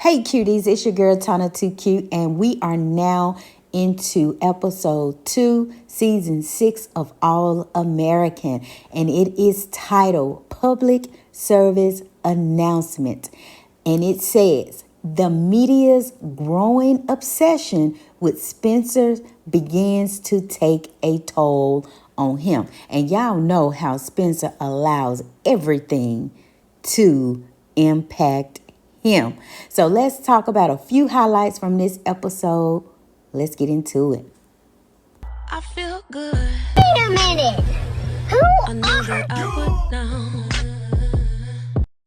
Hey cuties, it's your girl Tana Too Cute, and we are now into episode 2, season 6 of All American, and it is titled Public Service Announcement. And it says, the media's growing obsession with Spencer begins to take a toll on him. And y'all know how Spencer allows everything to impact him. So let's talk about a few highlights from this episode. Let's get into it. I feel good. Wait a minute. Who I knew that I would know.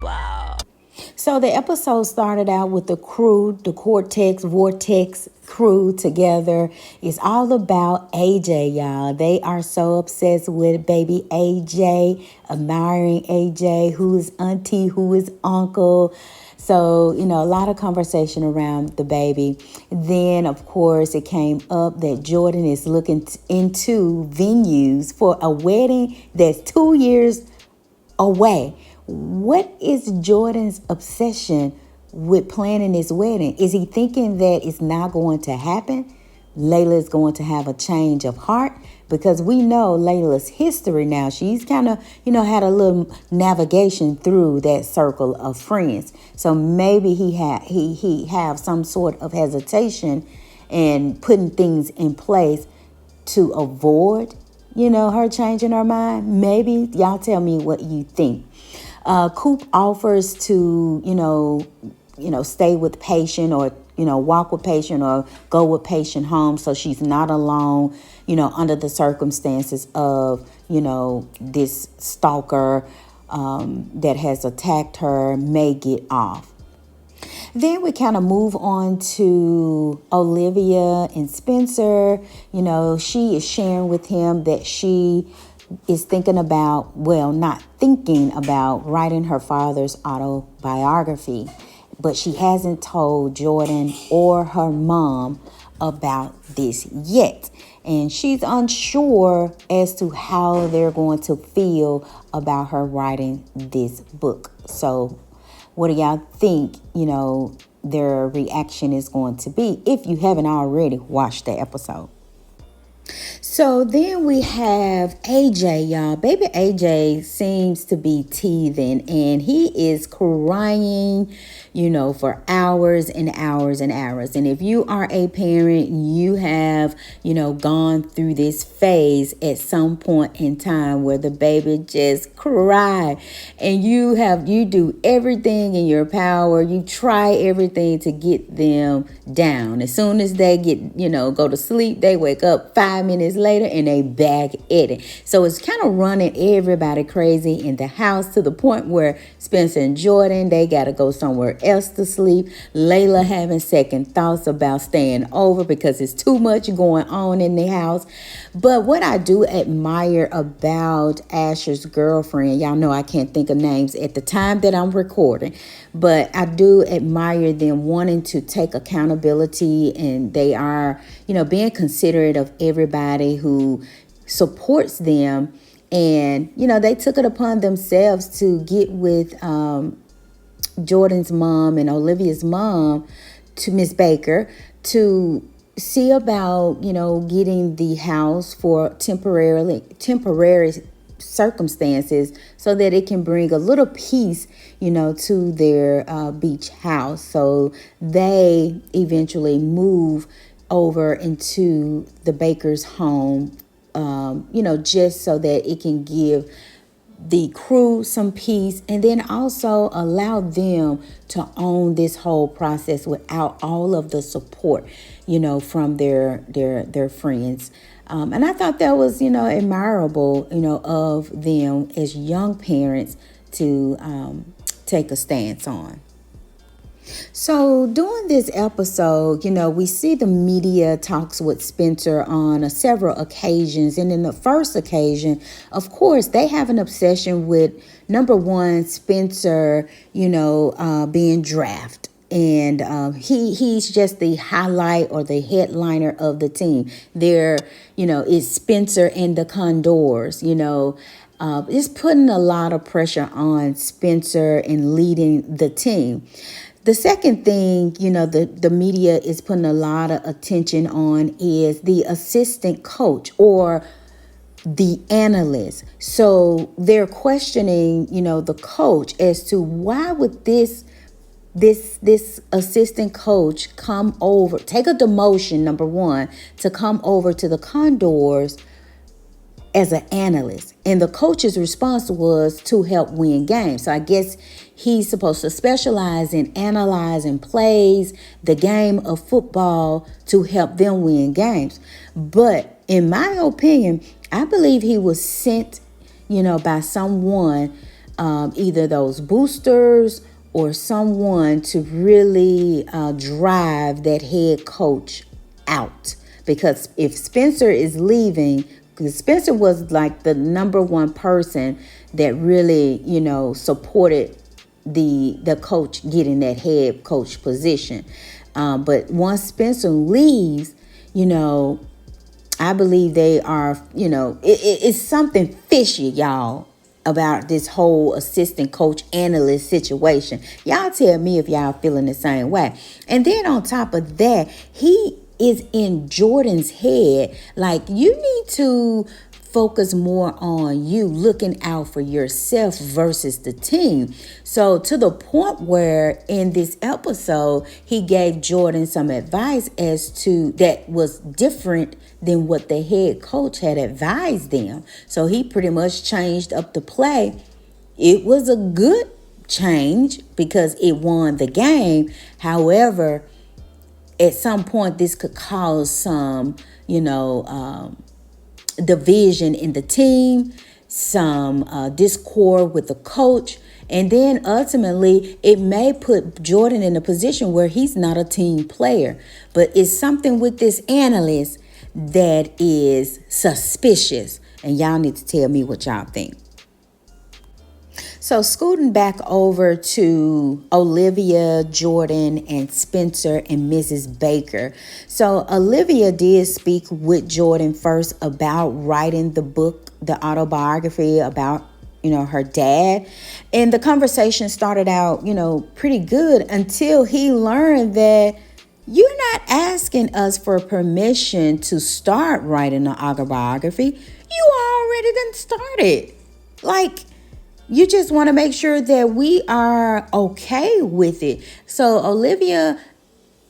Wow. So the episode started out with the crew, the Vortex crew together. It's all about AJ, y'all. They are so obsessed with baby AJ, admiring AJ, who is auntie, who is uncle. So, a lot of conversation around the baby. Then, of course, it came up that Jordan is looking into venues for a wedding that's 2 years away. What is Jordan's obsession with planning this wedding? Is he thinking that it's not going to happen? Layla is going to have a change of heart, because we know Layla's history now. She's kind of, had a little navigation through that circle of friends. So maybe he have some sort of hesitation and putting things in place to avoid, her changing her mind. Maybe y'all tell me what you think. Coop offers to, stay with patient, or, walk with patient, or go with patient home, so she's not alone, under the circumstances of, this stalker that has attacked her may get off. Then we kind of move on to Olivia and Spencer. She is sharing with him that she is not thinking about writing her father's autobiography, but she hasn't told Jordan or her mom about this yet. And she's unsure as to how they're going to feel about her writing this book. So what do y'all think, their reaction is going to be, if you haven't already watched the episode? So then we have AJ, y'all. Baby AJ seems to be teething, and he is crying, for hours and hours and hours. And if you are a parent, you have, gone through this phase at some point in time where the baby just cry, and you do everything in your power. You try everything to get them down. As soon as they get, go to sleep, they wake up 5 minutes later and they back at it. So it's kind of running everybody crazy in the house, to the point where Spencer and Jordan, they got to go somewhere else to sleep. Layla having second thoughts about staying over because it's too much going on in the house. But what I do admire about Asher's girlfriend, y'all know I can't think of names at the time that I'm recording, but I do admire them wanting to take accountability, and they are, being considerate of everybody who supports them. And, they took it upon themselves to get with Jordan's mom and Olivia's mom, to Miss Baker, to see about, getting the house for temporary circumstances, so that it can bring a little peace, to their beach house. So they eventually move over into the Baker's home, just so that it can give the crew some peace, and then also allow them to own this whole process without all of the support, from their friends. And I thought that was, admirable, of them as young parents to take a stance on. So during this episode, we see the media talks with Spencer on several occasions. And in the first occasion, of course, they have an obsession with, number one, Spencer, being drafted. And he's just the highlight or the headliner of the team. There, is Spencer and the Condors, it's putting a lot of pressure on Spencer and leading the team. The second thing, the media is putting a lot of attention on is the assistant coach or the analyst. So they're questioning, the coach as to why would this assistant coach come over, take a demotion, number one, to come over to the Condors as an analyst. And the coach's response was to help win games. So I guess he's supposed to specialize in analyzing plays, the game of football, to help them win games. But in my opinion, I believe he was sent, by someone, either those boosters or someone to really drive that head coach out. Because if Spencer is leaving, because Spencer was like the number one person that really, supported the coach getting that head coach position. But once Spencer leaves, I believe they are, it's something fishy, y'all, about this whole assistant coach analyst situation. Y'all tell me if y'all feeling the same way. And then on top of that, he is in Jordan's head. Like, you need to focus more on you looking out for yourself versus the team. So to the point where in this episode, he gave Jordan some advice as to that was different than what the head coach had advised them. So he pretty much changed up the play. It was a good change because it won the game. However, at some point, this could cause some, division in the team, some discord with the coach. And then ultimately, it may put Jordan in a position where he's not a team player. But it's something with this analyst that is suspicious. And y'all need to tell me what y'all think. So scooting back over to Olivia, Jordan, and Spencer and Mrs. Baker. So Olivia did speak with Jordan first about writing the book, the autobiography about, her dad. And the conversation started out, pretty good until he learned that you're not asking us for permission to start writing the autobiography. You already done started. Like, you just want to make sure that we are okay with it. So Olivia,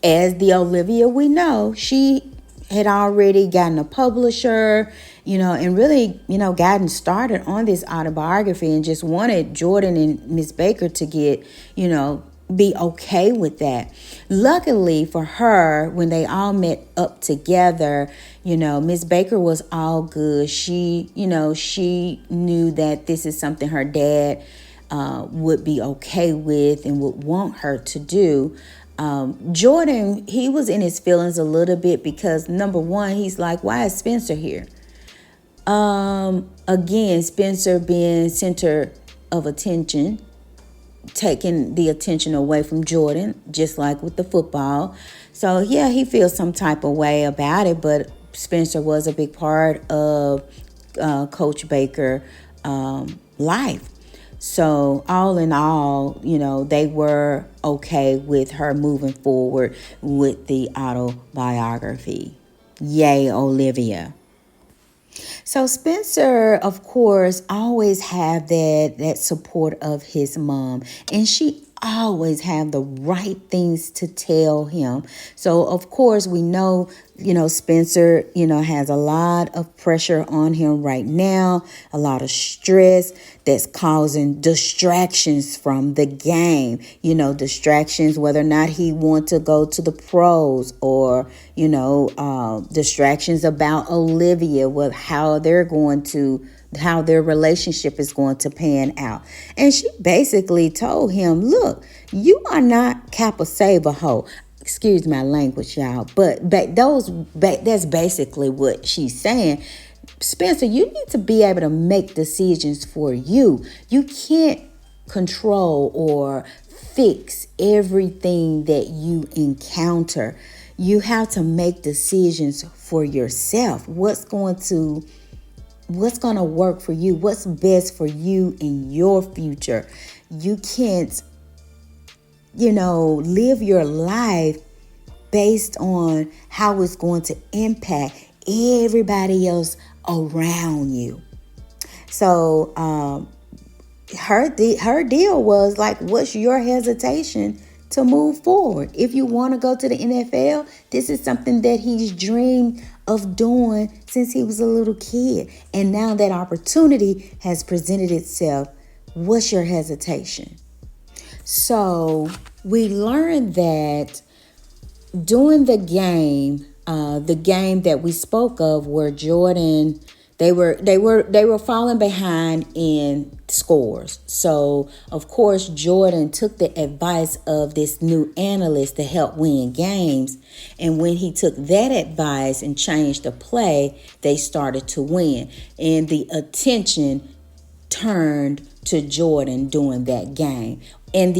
as the Olivia we know, she had already gotten a publisher, and really, gotten started on this autobiography and just wanted Jordan and Miss Baker to get, be okay with that. Luckily for her, when they all met up together, Miss Baker was all good. She knew that this is something her dad would be okay with and would want her to do. Jordan, he was in his feelings a little bit because, number one, he's like, why is Spencer here? Again, Spencer being center of attention, taking the attention away from Jordan, just like with the football. So yeah, he feels some type of way about it, but Spencer was a big part of Coach Baker life. So all in all, they were okay with her moving forward with the autobiography. Yay, Olivia. So Spencer, of course, always have that support of his mom, and she always have the right things to tell him. So of course we know, Spencer, has a lot of pressure on him right now, a lot of stress that's causing distractions from the game, distractions, whether or not he wants to go to the pros or, distractions about Olivia, with how their relationship is going to pan out. And she basically told him, look, you are not Kappa Saber hoe. Excuse my language, y'all. But that's basically what she's saying. Spencer, you need to be able to make decisions for you. You can't control or fix everything that you encounter. You have to make decisions for yourself. What's going to work for you? What's best for you in your future? You can't live your life based on how it's going to impact everybody else around you. So her deal was like, what's your hesitation to move forward? If you want to go to the NFL, this is something that he's dreamed of doing since he was a little kid. And now that opportunity has presented itself. What's your hesitation? So we learned that during the game that we spoke of, where Jordan, they were falling behind in scores. So of course Jordan took the advice of this new analyst to help win games, and when he took that advice and changed the play, they started to win, and the attention turned to Jordan during that game. And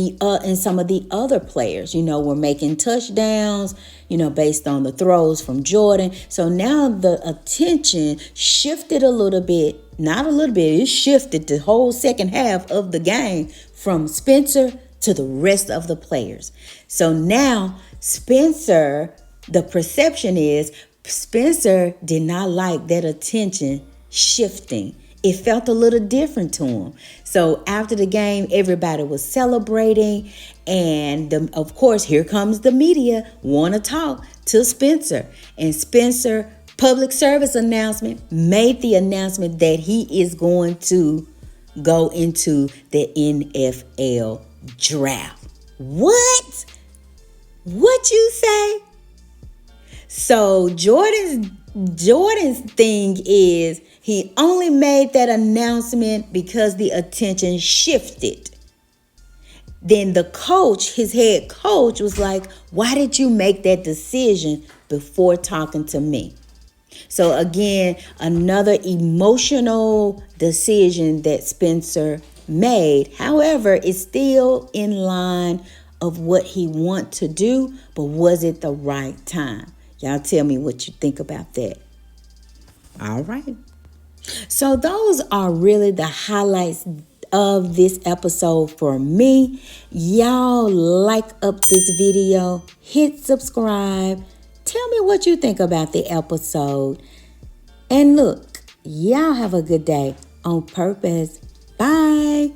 some of the other players, were making touchdowns, based on the throws from Jordan. So now the attention shifted a little bit, not a little bit, it shifted the whole second half of the game from Spencer to the rest of the players. So now Spencer, the perception is Spencer did not like that attention shifting. It felt a little different to him. So after the game, everybody was celebrating. And of course, here comes the media, want to talk to Spencer. And Spencer, public service announcement, made the announcement that he is going to go into the NFL draft. What? What you say? So Jordan's thing is, he only made that announcement because the attention shifted. Then the coach, his head coach, was like, why did you make that decision before talking to me? So again, another emotional decision that Spencer made. However, it's still in line of what he wants to do, but was it the right time? Y'all tell me what you think about that. All right. So those are really the highlights of this episode for me. Y'all like up this video, hit subscribe. Tell me what you think about the episode. And look, y'all have a good day on purpose. Bye.